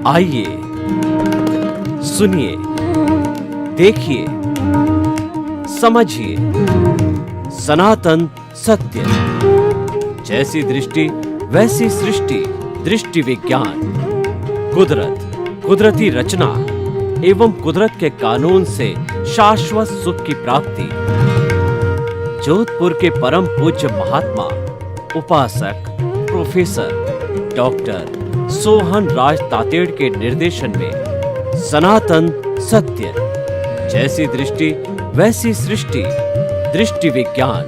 आइए, सुनिए, देखिए, समझिए सनातन सत्य। जैसी दृष्टि वैसी सृष्टि, दृष्टि विज्ञान। कुदरत, कुदरती रचना एवं कुदरत के कानून से शाश्वत सुख की प्राप्ति। जोधपुर के परम पूज्य महात्मा उपासक प्रोफेसर डॉक्टर सोहन राज तातेड़ के निर्देशन में सनातन सत्य। जैसी दृष्टि वैसी सृष्टि, दृष्टि विज्ञान।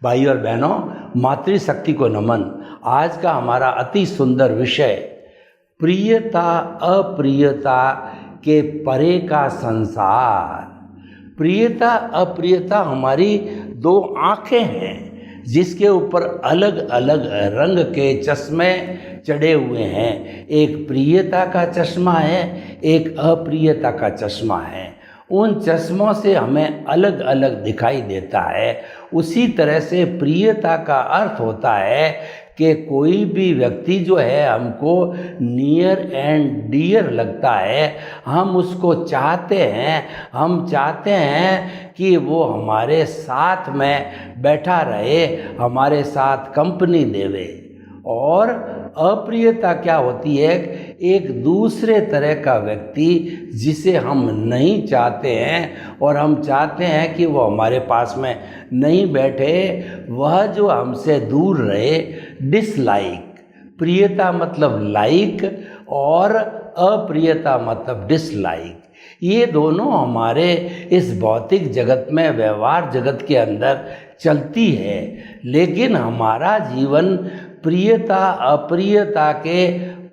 भाई और बहनों, मातृशक्ति को नमन। आज का हमारा अति सुंदर विषय प्रियता अप्रियता के परे का संसार। प्रियता अप्रियता हमारी दो आँखें हैं जिसके ऊपर अलग अलग रंग के चश्मे चढ़े हुए हैं। एक प्रियता का चश्मा है, एक अप्रियता का चश्मा है। उन चश्मों से हमें अलग अलग दिखाई देता है। उसी तरह से प्रियता का अर्थ होता है कि कोई भी व्यक्ति जो है हमको नियर एंड डियर लगता है, हम उसको चाहते हैं, हम चाहते हैं कि वो हमारे साथ में बैठा रहे, हमारे साथ कंपनी देवे। और अप्रियता क्या होती है? एक दूसरे तरह का व्यक्ति जिसे हम नहीं चाहते हैं और हम चाहते हैं कि वो हमारे पास में नहीं बैठे, वह जो हमसे दूर रहे, डिसलाइक। प्रियता मतलब लाइक और अप्रियता मतलब डिसलाइक। ये दोनों हमारे इस भौतिक जगत में, व्यवहार जगत के अंदर चलती है। लेकिन हमारा जीवन प्रियता अप्रियता के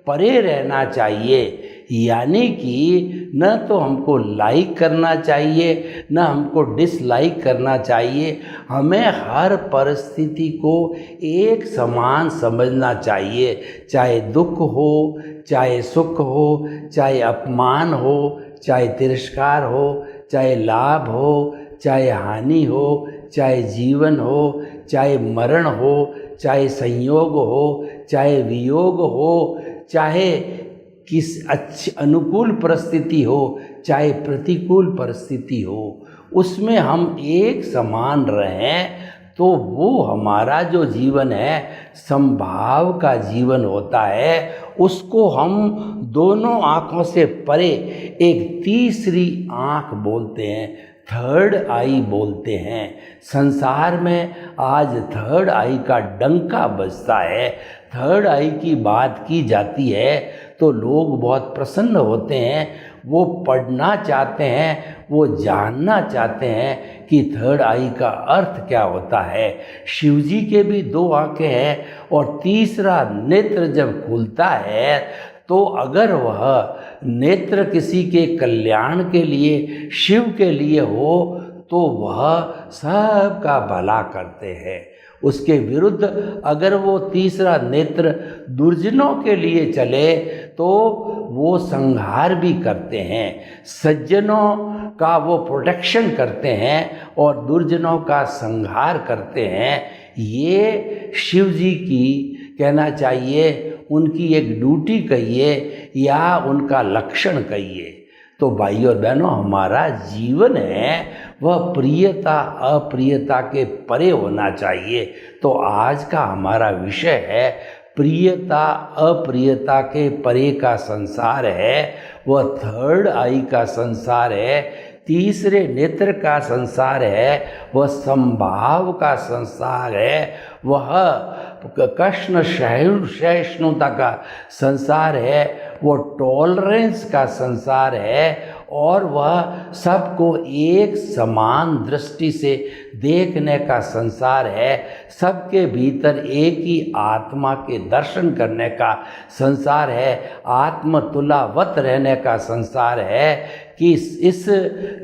परे रहना चाहिए। यानी कि न तो हमको लाइक करना चाहिए, न हमको डिसलाइक करना चाहिए। हमें हर परिस्थिति को एक समान समझना चाहिए, चाहे दुख हो, चाहे सुख हो, चाहे अपमान हो, चाहे तिरस्कार हो, चाहे लाभ हो, चाहे हानि हो, चाहे जीवन हो, चाहे मरण हो, चाहे संयोग हो, चाहे वियोग हो, चाहे किस अच्छी अनुकूल परिस्थिति हो, चाहे प्रतिकूल परिस्थिति हो, उसमें हम एक समान रहें तो वो हमारा जो जीवन है समभाव का जीवन होता है। उसको हम दोनों आँखों से परे एक तीसरी आँख बोलते हैं, थर्ड आई बोलते हैं। संसार में आज थर्ड आई का डंका बजता है, थर्ड आई की बात की जाती है तो लोग बहुत प्रसन्न होते हैं। वो पढ़ना चाहते हैं, वो जानना चाहते हैं कि थर्ड आई का अर्थ क्या होता है। शिव जी के भी दो आंखें हैं और तीसरा नेत्र जब खुलता है तो अगर वह नेत्र किसी के कल्याण के लिए, शिव के लिए हो, तो वह सबका भला करते हैं। उसके विरुद्ध अगर वो तीसरा नेत्र दुर्जनों के लिए चले तो वो संहार भी करते हैं। सज्जनों का वो प्रोटेक्शन करते हैं और दुर्जनों का संहार करते हैं। ये शिव जी की कहना चाहिए, उनकी एक ड्यूटी कहिए या उनका लक्षण कहिए। तो भाई और बहनों, हमारा जीवन है वह प्रियता अप्रियता के परे होना चाहिए। तो आज का हमारा विषय है प्रियता अप्रियता के परे का संसार है। वह थर्ड आई का संसार है, तीसरे नेत्र का संसार है, वह संभाव का संसार है, वह कृष्ण सहिष्णुता का संसार है, वो टॉलरेंस का संसार है और वह सबको एक समान दृष्टि से देखने का संसार है। सबके भीतर एक ही आत्मा के दर्शन करने का संसार है, आत्मतुलावत रहने का संसार है कि इस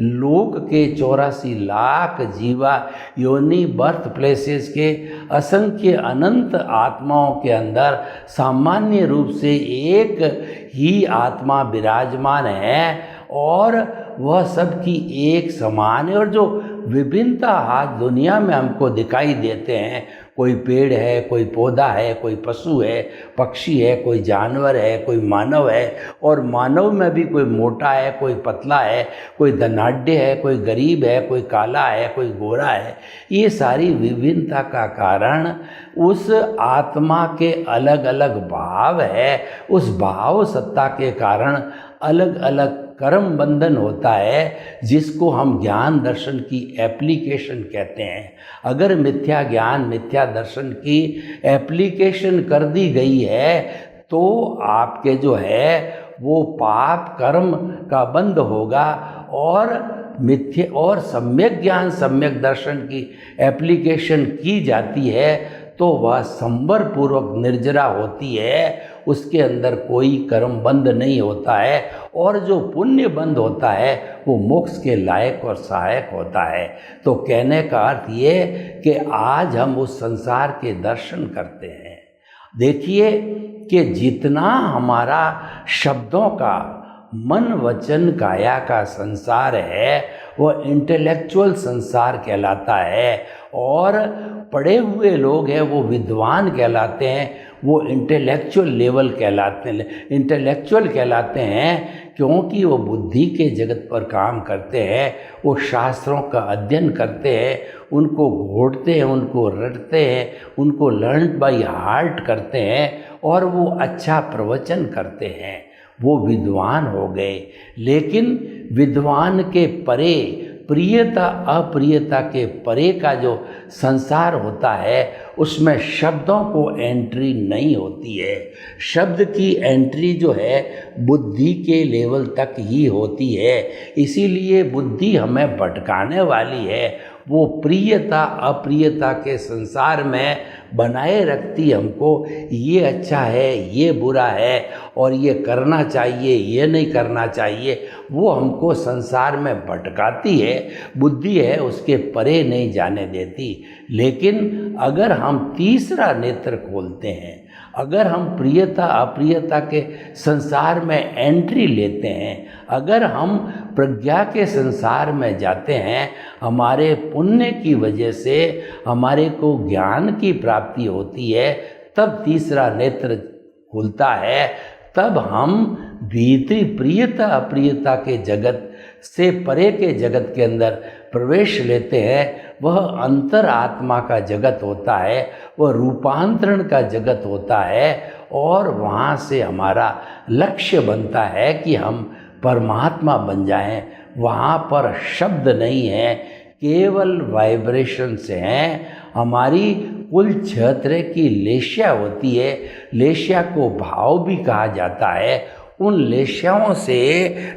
लोक के 84 लाख जीवा योनि बर्थ प्लेसेस के असंख्य अनंत आत्माओं के अंदर सामान्य रूप से एक ही आत्मा विराजमान है और वह सबकी एक समान है। और जो विभिन्नता आज दुनिया में हमको दिखाई देते हैं, कोई पेड़ है, कोई पौधा है, कोई पशु है, पक्षी है, कोई जानवर है, कोई मानव है, और मानव में भी कोई मोटा है, कोई पतला है, कोई धनाढ्य है, कोई गरीब है, कोई काला है, कोई गोरा है। ये सारी विभिन्नता का कारण उस आत्मा के अलग अलग भाव है। उस भाव सत्ता के कारण अलग अलग कर्म बंधन होता है, जिसको हम ज्ञान दर्शन की एप्लीकेशन कहते हैं। अगर मिथ्या ज्ञान मिथ्या दर्शन की एप्लीकेशन कर दी गई है तो आपके जो है वो पाप कर्म का बंध होगा, और मिथ्या और सम्यक ज्ञान सम्यक दर्शन की एप्लीकेशन की जाती है तो वह संवर पूर्वक निर्जरा होती है। उसके अंदर कोई कर्म बंध नहीं होता है, और जो पुण्य बंध होता है वो मोक्ष के लायक और सहायक होता है। तो कहने का अर्थ ये कि आज हम उस संसार के दर्शन करते हैं। देखिए कि जितना हमारा शब्दों का मन वचन काया का संसार है वह इंटेलेक्चुअल संसार कहलाता है, और पढ़े हुए लोग हैं वो विद्वान कहलाते हैं, वो इंटेलेक्चुअल कहलाते हैं, क्योंकि वो बुद्धि के जगत पर काम करते हैं। वो शास्त्रों का अध्ययन करते हैं, उनको घोटते हैं, उनको रटते हैं, उनको लर्न बाय हार्ट करते हैं, और वो अच्छा प्रवचन करते हैं। वो विद्वान हो गए। लेकिन विद्वान के परे, प्रियता अप्रियता के परे का जो संसार होता है उसमें शब्दों को एंट्री नहीं होती है। शब्द की एंट्री जो है बुद्धि के लेवल तक ही होती है। इसीलिए बुद्धि हमें भटकाने वाली है। वो प्रियता अप्रियता के संसार में बनाए रखती हमको, ये अच्छा है, ये बुरा है, और ये करना चाहिए, ये नहीं करना चाहिए। वो हमको संसार में भटकाती है। बुद्धि है उसके परे नहीं जाने देती। लेकिन अगर हम तीसरा नेत्र खोलते हैं, अगर हम प्रियता अप्रियता के संसार में एंट्री लेते हैं, अगर हम प्रज्ञा के संसार में जाते हैं, हमारे पुण्य की वजह से हमारे को ज्ञान की प्राप्ति होती है, तब तीसरा नेत्र खुलता है। तब हम भीतरी प्रियता अप्रियता के जगत से परे के जगत के अंदर प्रवेश लेते हैं। वह अंतर आत्मा का जगत होता है, वह रूपांतरण का जगत होता है, और वहाँ से हमारा लक्ष्य बनता है कि हम परमात्मा बन जाएं। वहाँ पर शब्द नहीं है, केवल वाइब्रेशन से हैं। हमारी कुल छत्र की लेशिया होती है। लेशिया को भाव भी कहा जाता है। उन लेशियाओं से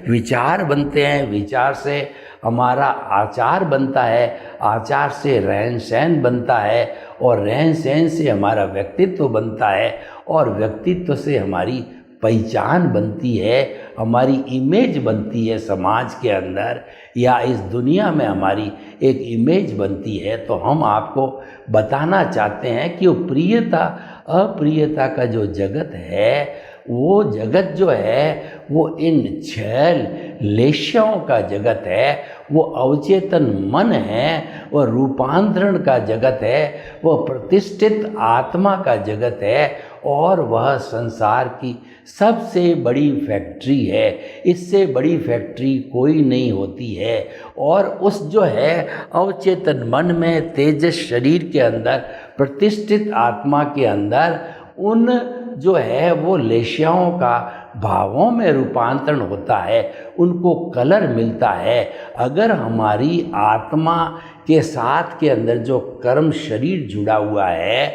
विचार बनते हैं, विचार से हमारा आचार बनता है, आचार से रहन सहन बनता है, और रहन सहन से हमारा व्यक्तित्व बनता है, और व्यक्तित्व से हमारी पहचान बनती है, हमारी इमेज बनती है समाज के अंदर या इस दुनिया में हमारी एक इमेज बनती है। तो हम आपको बताना चाहते हैं कि वो प्रियता अप्रियता का जो जगत है, वो जगत जो है वो इन छल लेशियाओं का जगत है। वो अवचेतन मन है, वह रूपांतरण का जगत है, वह प्रतिष्ठित आत्मा का जगत है, और वह संसार की सबसे बड़ी फैक्ट्री है। इससे बड़ी फैक्ट्री कोई नहीं होती है। और उस जो है अवचेतन मन में, तेजस शरीर के अंदर, प्रतिष्ठित आत्मा के अंदर उन जो है वो लेशियाओं का भावों में रूपांतरण होता है, उनको कलर मिलता है। अगर हमारी आत्मा के साथ के अंदर जो कर्म शरीर जुड़ा हुआ है,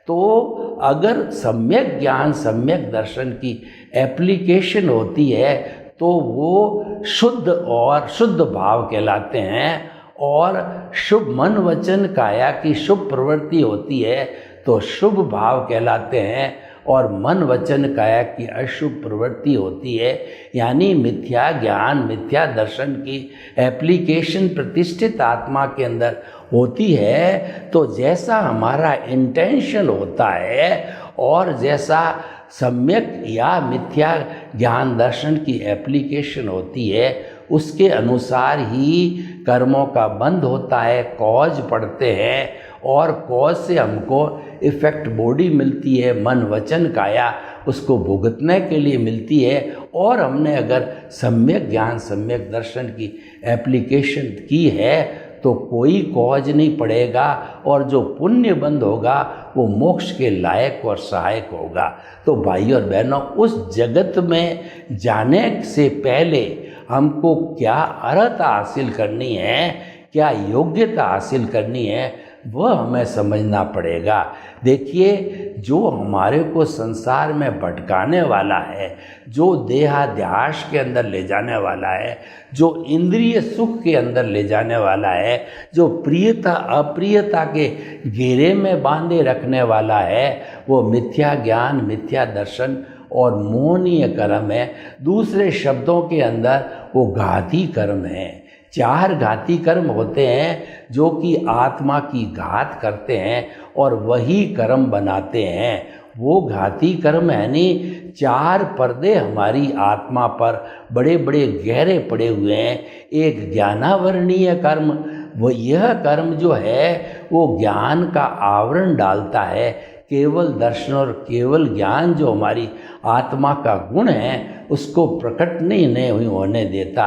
तो अगर सम्यक ज्ञान सम्यक दर्शन की एप्लीकेशन होती है तो वो शुद्ध और शुद्ध भाव कहलाते हैं। और शुभ मन वचन काया की शुभ प्रवृत्ति होती है तो शुभ भाव कहलाते हैं, और मन वचन काया की अशुभ प्रवृत्ति होती है। यानी मिथ्या ज्ञान मिथ्या दर्शन की एप्लीकेशन प्रतिष्ठित आत्मा के अंदर होती है। तो जैसा हमारा इंटेंशन होता है और जैसा सम्यक या मिथ्या ज्ञान दर्शन की एप्लीकेशन होती है, उसके अनुसार ही कर्मों का बंध होता है, कॉज पढ़ते हैं और कॉज से हमको इफेक्ट बॉडी मिलती है, मन वचन काया उसको भुगतने के लिए मिलती है। और हमने अगर सम्यक ज्ञान सम्यक दर्शन की एप्लीकेशन की है तो कोई कॉज नहीं पड़ेगा और जो पुण्य बंद होगा वो मोक्ष के लायक और सहायक होगा। तो भाई और बहनों, उस जगत में जाने से पहले हमको क्या अर्हता हासिल करनी है, क्या योग्यता हासिल करनी है, वह हमें समझना पड़ेगा। देखिए, जो हमारे को संसार में भटकाने वाला है, जो देहाध्यास के अंदर ले जाने वाला है, जो इंद्रिय सुख के अंदर ले जाने वाला है, जो प्रियता अप्रियता के घेरे में बांधे रखने वाला है, वो मिथ्या ज्ञान, मिथ्या दर्शन और मोहनीय कर्म है। दूसरे शब्दों के अंदर वो घाती कर्म है। 4 घाती कर्म होते हैं जो कि आत्मा की घात करते हैं और वही कर्म बनाते हैं। वो घाती कर्म है नहीं, 4 पर्दे हमारी आत्मा पर बड़े बड़े गहरे पड़े हुए हैं। एक ज्ञानावरणीय कर्म, वो यह कर्म जो है वो ज्ञान का आवरण डालता है। केवल दर्शन और केवल ज्ञान जो हमारी आत्मा का गुण है उसको प्रकट नहीं होने देता।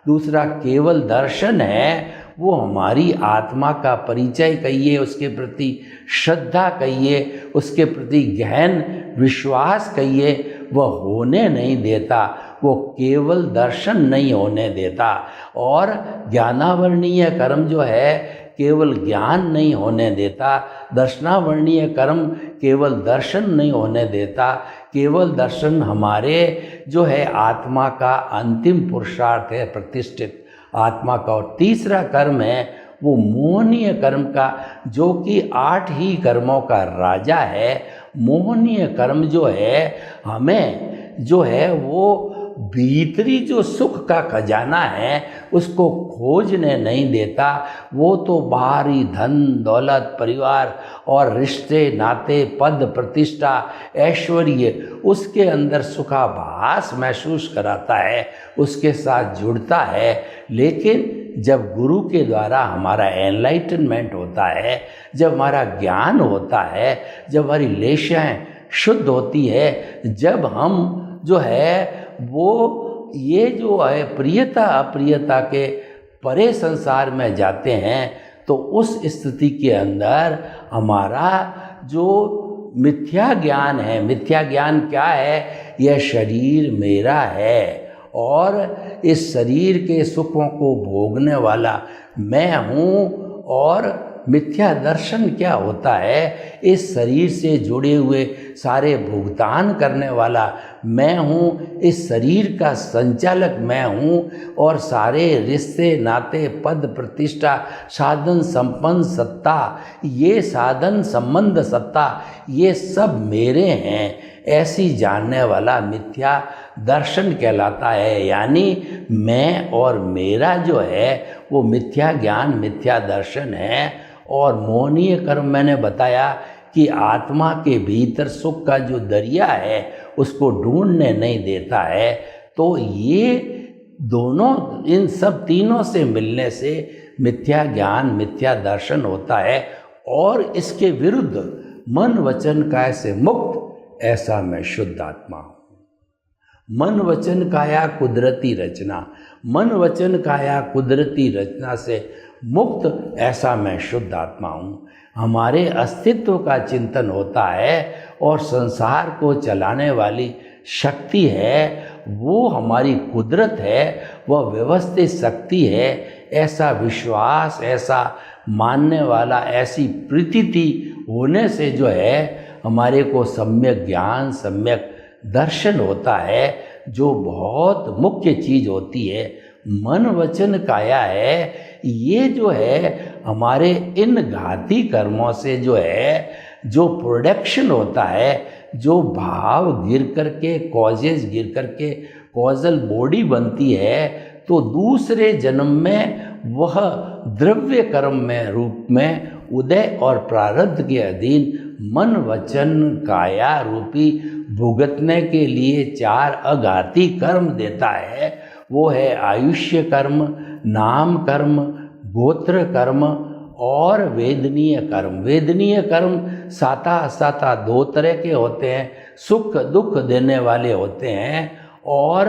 दूसरा केवल दर्शन है, वो हमारी आत्मा का परिचय कहिए, उसके प्रति श्रद्धा कहिए, उसके प्रति गहन विश्वास कहिए, वह होने नहीं देता। वो केवल दर्शन नहीं होने देता। और ज्ञानावरणीय कर्म जो है केवल ज्ञान नहीं होने देता, दर्शनावरणीय कर्म केवल दर्शन नहीं होने देता। केवल दर्शन हमारे जो है आत्मा का अंतिम पुरुषार्थ है, प्रतिष्ठित आत्मा का। और तीसरा कर्म है वो मोहनीय कर्म का, जो कि 8 ही कर्मों का राजा है। मोहनीय कर्म जो है हमें जो है वो भीतरी जो सुख का खजाना है उसको खोजने नहीं देता। वो तो बाहरी धन दौलत, परिवार और रिश्ते नाते, पद प्रतिष्ठा, ऐश्वर्य, उसके अंदर सुखाभास महसूस कराता है, उसके साथ जुड़ता है। लेकिन जब गुरु के द्वारा हमारा एनलाइटनमेंट होता है, जब हमारा ज्ञान होता है, जब हमारी लेशाएं शुद्ध होती है, जब हम जो है वो ये जो है प्रियता अप्रियता के परे संसार में जाते हैं, तो उस स्थिति के अंदर हमारा जो मिथ्या ज्ञान है, मिथ्या ज्ञान क्या है? यह शरीर मेरा है और इस शरीर के सुखों को भोगने वाला मैं हूँ। और मिथ्या दर्शन क्या होता है? इस शरीर से जुड़े हुए सारे भुगतान करने वाला मैं हूँ, इस शरीर का संचालक मैं हूँ और सारे रिश्ते नाते, पद प्रतिष्ठा, साधन संपन्न सत्ता, ये साधन संबंध सत्ता, ये सब मेरे हैं, ऐसी जानने वाला मिथ्या दर्शन कहलाता है। यानी मैं और मेरा जो है वो मिथ्या ज्ञान, मिथ्या दर्शन है। और मोहनीय कर्म मैंने बताया कि आत्मा के भीतर सुख का जो दरिया है उसको ढूंढने नहीं देता है। तो ये दोनों, इन सब तीनों से मिलने से मिथ्या ज्ञान, मिथ्या दर्शन होता है। और इसके विरुद्ध मन वचन काया से मुक्त, ऐसा मैं शुद्ध आत्मा हूँ। मन वचन काया कुदरती रचना, मन वचन काया कुदरती रचना से मुक्त, ऐसा मैं शुद्ध आत्मा हूँ। हमारे अस्तित्व का चिंतन होता है और संसार को चलाने वाली शक्ति है, वो हमारी कुदरत है, वह व्यवस्थित शक्ति है। ऐसा विश्वास, ऐसा मानने वाला, ऐसी प्रतीति होने से जो है हमारे को सम्यक ज्ञान, सम्यक दर्शन होता है, जो बहुत मुख्य चीज़ होती है। मन वचन काया है, ये जो है हमारे इन घाती कर्मों से जो है जो प्रोडक्शन होता है, जो भाव गिर करके, कॉजेज गिर करके कॉजल बॉडी बनती है, तो दूसरे जन्म में वह द्रव्य कर्म में रूप में उदय और प्रारब्ध के अधीन मन वचन काया रूपी भुगतने के लिए 4 अघाती कर्म देता है। वो है आयुष्य कर्म, नाम कर्म, गोत्र कर्म और वेदनीय कर्म। वेदनीय कर्म साता असाता दो तरह के होते हैं, सुख दुख देने वाले होते हैं। और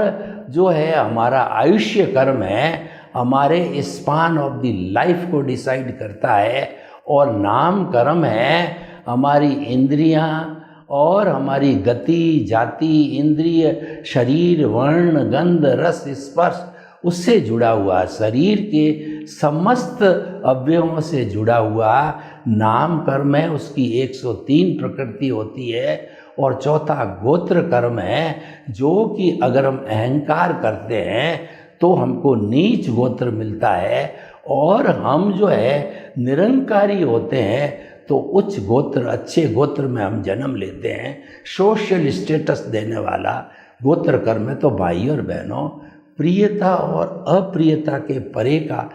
जो है हमारा आयुष्य कर्म है, हमारे स्पान ऑफ द लाइफ को डिसाइड करता है। और नाम कर्म है हमारी इंद्रियां और हमारी गति, जाति, इंद्रिय, शरीर, वर्ण, गंध, रस, स्पर्श, उससे जुड़ा हुआ, शरीर के समस्त अवयवों से जुड़ा हुआ नाम कर्म है। उसकी 103 प्रकृति होती है। और चौथा गोत्र कर्म है, जो कि अगर हम अहंकार करते हैं तो हमको नीच गोत्र मिलता है, और हम जो है निरंकारी होते हैं तो उच्च गोत्र, अच्छे गोत्र में हम जन्म लेते हैं। सोशल स्टेटस देने वाला गोत्र कर्म है। तो भाई और बहनों, प्रियता और अप्रियता के परे का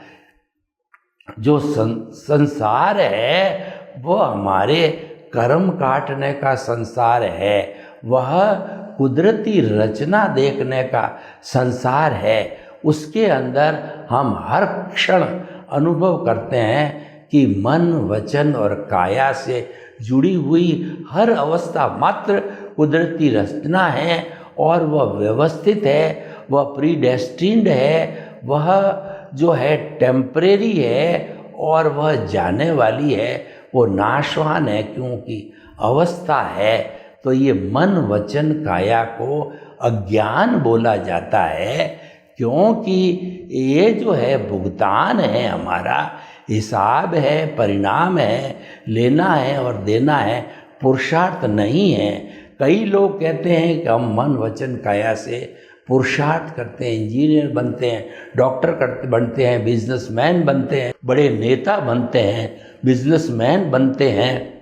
जो संसार है वह हमारे कर्म काटने का संसार है, वह कुदरती रचना देखने का संसार है। उसके अंदर हम हर क्षण अनुभव करते हैं कि मन, वचन और काया से जुड़ी हुई हर अवस्था मात्र कुदरती रचना है, और वह व्यवस्थित है, वह प्रीडेस्टिन्ड है, वह जो है टेम्परेरी है, और वह जाने वाली है, वो नाशवान है, क्योंकि अवस्था है। तो ये मन, वचन, काया को अज्ञान बोला जाता है, क्योंकि ये जो है भुगतान है, हमारा हिसाब है, परिणाम है, लेना है और देना है, पुरुषार्थ नहीं है। कई लोग कहते हैं कि हम मन, वचन, काया से पुरुषार्थ करते हैं, इंजीनियर बनते हैं, डॉक्टर बनते हैं, बिजनेसमैन बनते हैं, बड़े नेता बनते हैं, बिजनेसमैन बनते हैं।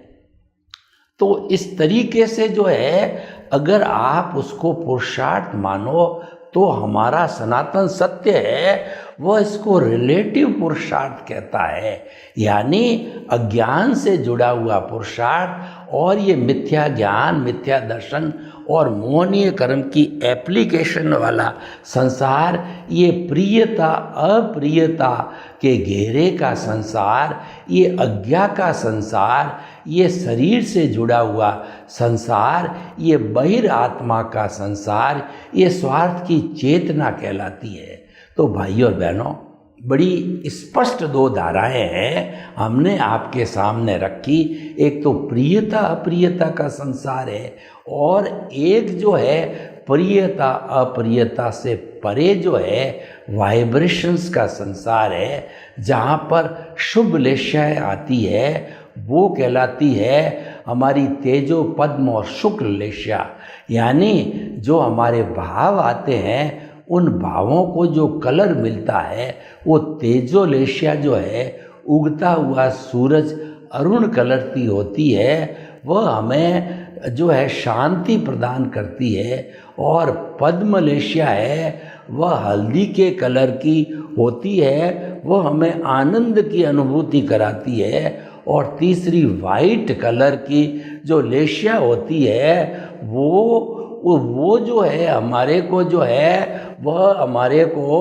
तो इस तरीके से जो है अगर आप उसको पुरुषार्थ मानो तो हमारा सनातन सत्य है वह इसको रिलेटिव पुरुषार्थ कहता है, यानी अज्ञान से जुड़ा हुआ पुरुषार्थ। और ये मिथ्या ज्ञान, मिथ्या दर्शन और मोहनीय कर्म की एप्लीकेशन वाला संसार, ये प्रियता अप्रियता के घेरे का संसार, ये अज्ञा का संसार, ये शरीर से जुड़ा हुआ संसार, ये बहिरात्मा का संसार, ये स्वार्थ की चेतना कहलाती है। तो भाइयों और बहनों, बड़ी स्पष्ट दो धाराएं हैं हमने आपके सामने रखी। एक तो प्रियता अप्रियता का संसार है, और एक जो है प्रियता अप्रियता से परे जो है वाइब्रेशंस का संसार है, जहाँ पर शुभ लेशाएँ आती है, वो कहलाती है हमारी तेजो पद्म और शुक्ल लेशा। यानी जो हमारे भाव आते हैं, उन भावों को जो कलर मिलता है वो तेजो लेशा जो है, उगता हुआ सूरज अरुण कलर की होती है, वह हमें जो है शांति प्रदान करती है। और पद्म लेशा है, वह हल्दी के कलर की होती है, वह हमें आनंद की अनुभूति कराती है। और तीसरी वाइट कलर की जो लेशा होती है, वो जो है हमारे को जो है वह हमारे को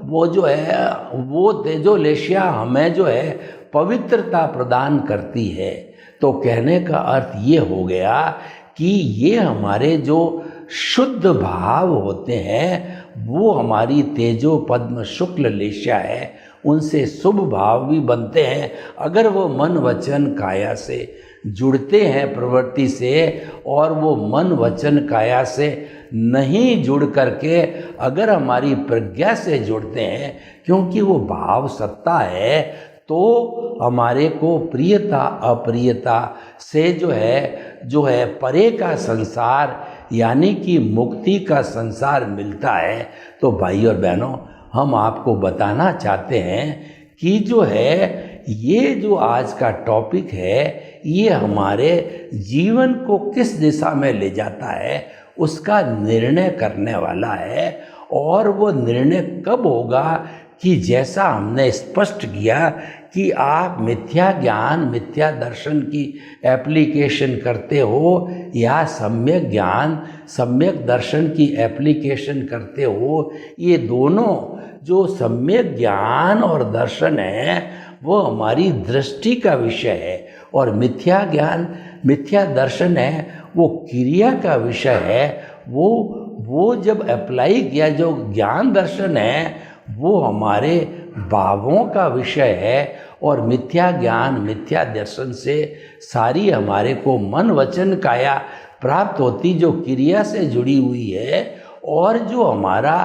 वो जो है वो तेजो लेशा हमें जो है पवित्रता प्रदान करती है। तो कहने का अर्थ ये हो गया कि ये हमारे जो शुद्ध भाव होते हैं वो हमारी तेजो पद्म शुक्ल लेशा है, उनसे शुभ भाव भी बनते हैं अगर वो मन वचन काया से जुड़ते हैं प्रवृत्ति से। और वो मन वचन काया से नहीं जुड़ करके अगर हमारी प्रज्ञा से जुड़ते हैं, क्योंकि वो भाव सत्ता है, तो हमारे को प्रियता अप्रियता से जो है परे का संसार, यानी कि मुक्ति का संसार मिलता है। तो भाई और बहनों, हम आपको बताना चाहते हैं कि जो है ये जो आज का टॉपिक है, ये हमारे जीवन को किस दिशा में ले जाता है उसका निर्णय करने वाला है। और वो निर्णय कब होगा कि जैसा हमने स्पष्ट किया कि आप मिथ्या ज्ञान मिथ्या दर्शन की एप्लीकेशन करते हो या सम्यक ज्ञान सम्यक दर्शन की एप्लीकेशन करते हो। ये दोनों जो सम्यक ज्ञान और दर्शन है वो हमारी दृष्टि का विषय है, और मिथ्या ज्ञान मिथ्या दर्शन है वो क्रिया का विषय है। वो जब अप्लाई किया, जो ज्ञान दर्शन है वो हमारे भावों का विषय है, और मिथ्या ज्ञान मिथ्या दर्शन से सारी हमारे को मन वचन काया प्राप्त होती, जो क्रिया से जुड़ी हुई है। और जो हमारा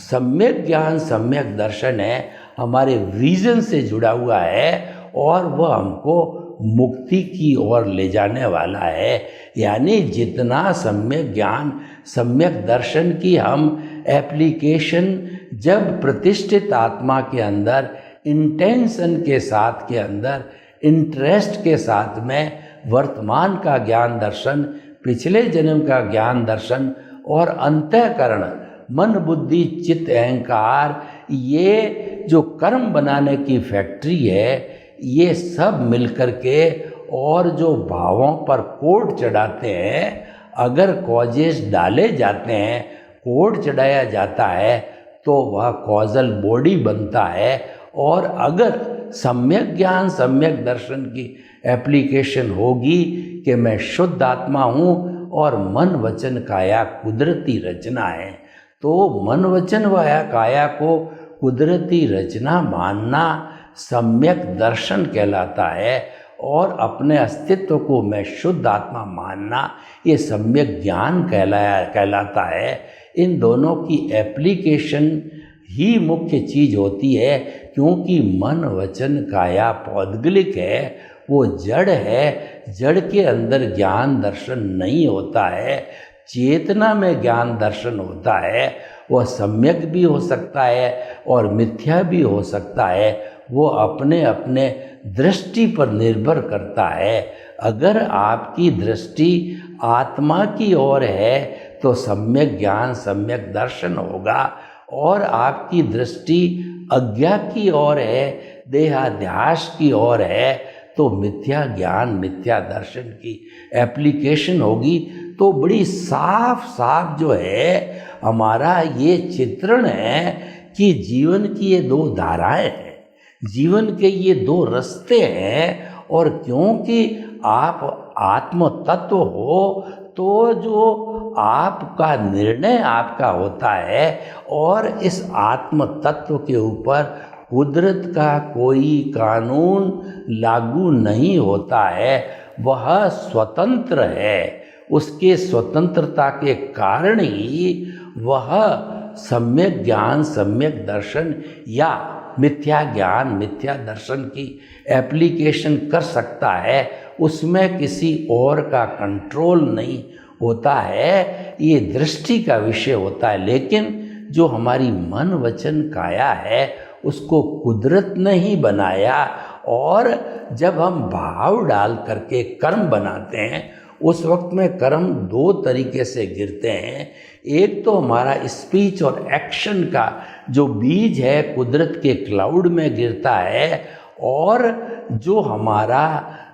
सम्यक ज्ञान सम्यक दर्शन है हमारे विजन से जुड़ा हुआ है, और वह हमको मुक्ति की ओर ले जाने वाला है। यानी जितना सम्यक ज्ञान सम्यक दर्शन की हम एप्लीकेशन जब प्रतिष्ठित आत्मा के अंदर इंटेंशन के साथ के अंदर इंटरेस्ट के साथ में वर्तमान का ज्ञान दर्शन, पिछले जन्म का ज्ञान दर्शन और अंतःकरण मन बुद्धि चित्त अहंकार, ये जो कर्म बनाने की फैक्ट्री है, ये सब मिलकर के और जो भावों पर कोड चढ़ाते हैं, अगर कॉजेस डाले जाते हैं, कोड चढ़ाया जाता है तो वह कॉजल बॉडी बनता है। और अगर सम्यक ज्ञान सम्यक दर्शन की एप्लीकेशन होगी कि मैं शुद्ध आत्मा हूँ और मन वचन काया कुदरती रचना है, तो मन वचन वाया काया को कुदरती रचना मानना सम्यक दर्शन कहलाता है, और अपने अस्तित्व को मैं शुद्ध आत्मा मानना ये सम्यक ज्ञान कहलाता है। इन दोनों की एप्लीकेशन ही मुख्य चीज होती है, क्योंकि मन वचन काया पौद्गलिक है, वो जड़ है। जड़ के अंदर ज्ञान दर्शन नहीं होता है, चेतना में ज्ञान दर्शन होता है। वह सम्यक भी हो सकता है और मिथ्या भी हो सकता है, वो अपने अपने दृष्टि पर निर्भर करता है। अगर आपकी दृष्टि आत्मा की ओर है तो सम्यक ज्ञान सम्यक दर्शन होगा, और आपकी दृष्टि अज्ञा की ओर है, देहाध्यास की ओर है, तो मिथ्या ज्ञान मिथ्या दर्शन की एप्लीकेशन होगी। तो बड़ी साफ साफ जो है हमारा ये चित्रण है कि जीवन की ये दो धाराएं हैं, जीवन के ये दो रास्ते हैं। और क्योंकि आप आत्म तत्व हो तो जो आपका निर्णय आपका होता है, और इस आत्म तत्व के ऊपर कुदरत का कोई कानून लागू नहीं होता है, वह स्वतंत्र है। उसके स्वतंत्रता के कारण ही वह सम्यक ज्ञान सम्यक दर्शन या मिथ्या ज्ञान मिथ्या दर्शन की एप्लीकेशन कर सकता है। उसमें किसी और का कंट्रोल नहीं होता है, ये दृष्टि का विषय होता है। लेकिन जो हमारी मन वचन काया है उसको कुदरत ने ही बनाया, और जब हम भाव डाल करके कर्म बनाते हैं उस वक्त में कर्म दो तरीके से गिरते हैं। एक तो हमारा स्पीच और एक्शन का जो बीज है कुदरत के क्लाउड में गिरता है, और जो हमारा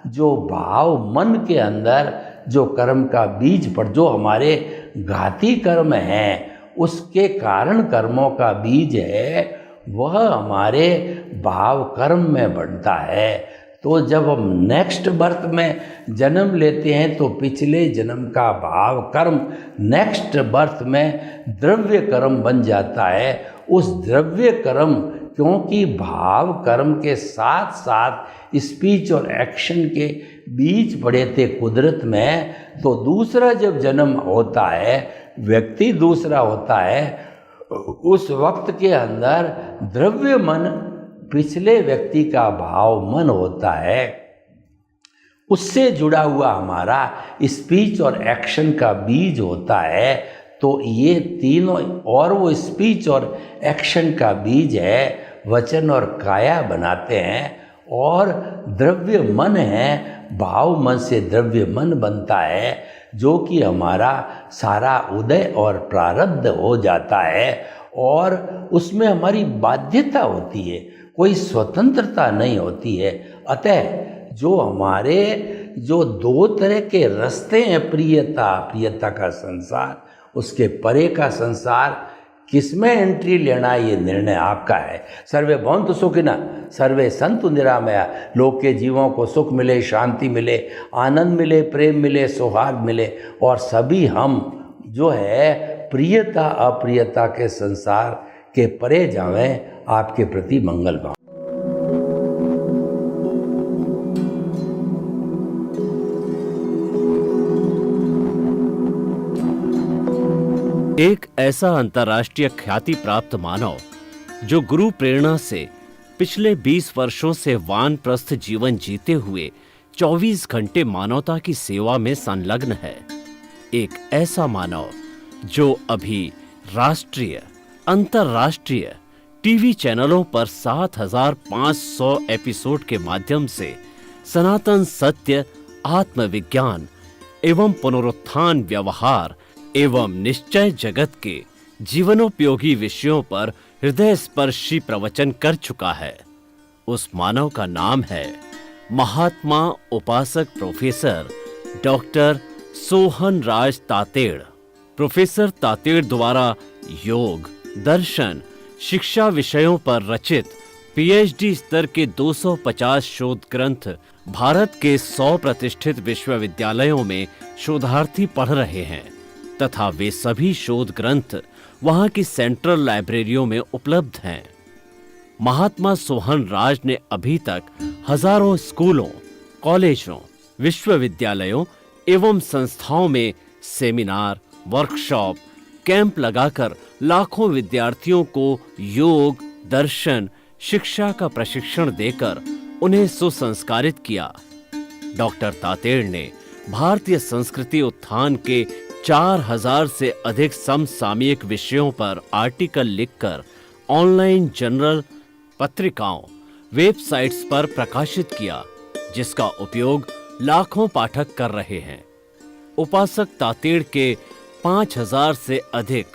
जो भाव मन के अंदर जो कर्म का बीज पर जो हमारे घाती कर्म हैं उसके कारण कर्मों का बीज है, वह हमारे भाव कर्म में बढ़ता है। तो जब हम नेक्स्ट बर्थ में जन्म लेते हैं तो पिछले जन्म का भाव कर्म नेक्स्ट बर्थ में द्रव्य कर्म बन जाता है। उस द्रव्य कर्म, क्योंकि भाव कर्म के साथ साथ स्पीच और एक्शन के बीज पड़े थे कुदरत में, तो दूसरा जब जन्म होता है, व्यक्ति दूसरा होता है, उस वक्त के अंदर द्रव्य मन पिछले व्यक्ति का भाव मन होता है, उससे जुड़ा हुआ हमारा स्पीच और एक्शन का बीज होता है। तो ये तीनों, और वो स्पीच और एक्शन का बीज है, वचन और काया बनाते हैं। और द्रव्य मन है, भाव मन से द्रव्य मन बनता है, जो कि हमारा सारा उदय और प्रारब्ध हो जाता है, और उसमें हमारी बाध्यता होती है। कोई स्वतंत्रता नहीं होती है। अतः जो दो तरह के रास्ते हैं, प्रियता का संसार, उसके परे का संसार, किसमें एंट्री लेना ये निर्णय आपका है। सर्वे भवन्तु सुखिनः, सर्वे सन्तु निरामया। लोक के जीवों को सुख मिले, शांति मिले, आनंद मिले, प्रेम मिले, सौहार्द मिले, और सभी हम जो है प्रियता अप्रियता के संसार के परे जावें। आपके प्रति मंगल भाव। एक ऐसा अंतर्राष्ट्रीय ख्याति प्राप्त मानव जो गुरु प्रेरणा से पिछले 20 वर्षों से वानप्रस्थ जीवन जीते हुए 24 घंटे मानवता की सेवा में संलग्न है। एक ऐसा मानव जो अभी राष्ट्रीय, अंतर्राष्ट्रीय टीवी चैनलों पर 7,500 एपिसोड के माध्यम से सनातन सत्य, आत्मविज्ञान एवं पुनरुत्थान, व्यवहार एवं निश्चय जगत के जीवनोपयोगी विषयों पर हृदय स्पर्शी प्रवचन कर चुका है। उस मानव का नाम है महात्मा उपासक प्रोफेसर डॉक्टर सोहन राज तातेड़। प्रोफेसर तातेड़ द्वारा योग, दर्शन, शिक्षा विषयों पर रचित पीएचडी स्तर के 250 शोध ग्रंथ भारत के 100 प्रतिष्ठित विश्वविद्यालयों में शोधार्थी पढ़ रहे हैं तथा वे सभी शोध ग्रंथ वहां की सेंट्रल लाइब्रेरियों में उपलब्ध हैं। महात्मा सोहन राज ने अभी तक हजारों स्कूलों, कॉलेजों, विश्वविद्यालयों एवं संस्थाओं में सेमिनार, वर्कशॉप, कैंप लगाकर लाखों विद्यार्थियों को योग, दर्शन, शिक्षा का प्रशिक्षण देकर उन्हें सुसंस्कारित किया। डॉक्टर तातेड़ ने भारतीय संस्कृति उत्थान के 4000 से अधिक समसामयिक विषयों पर आर्टिकल लिखकर ऑनलाइन जर्नल, पत्रिकाओं, वेबसाइट्स पर प्रकाशित किया, जिसका उपयोग लाखों पाठक कर रहे हैं। उपासक तातेड़ के 5000 से अधिक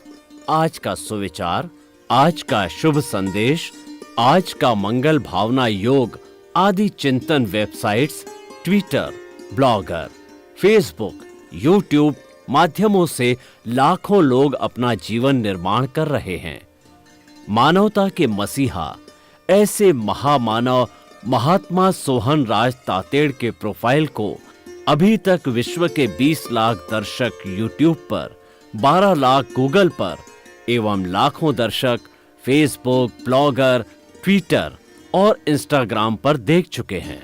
आज का सुविचार, आज का शुभ संदेश, आज का मंगल भावना योग आदि चिंतन websites, Twitter, blogger, Facebook, YouTube माध्यमों से लाखों लोग अपना जीवन निर्माण कर रहे हैं। मानवता के मसीहा ऐसे महामानव महात्मा सोहन राज तातेड़ के प्रोफाइल को अभी तक विश्व के 20 लाख दर्शक यूट्यूब पर, 12 लाख गूगल पर एवं लाखों दर्शक फेसबुक, ब्लॉगर, ट्विटर और इंस्टाग्राम पर देख चुके हैं।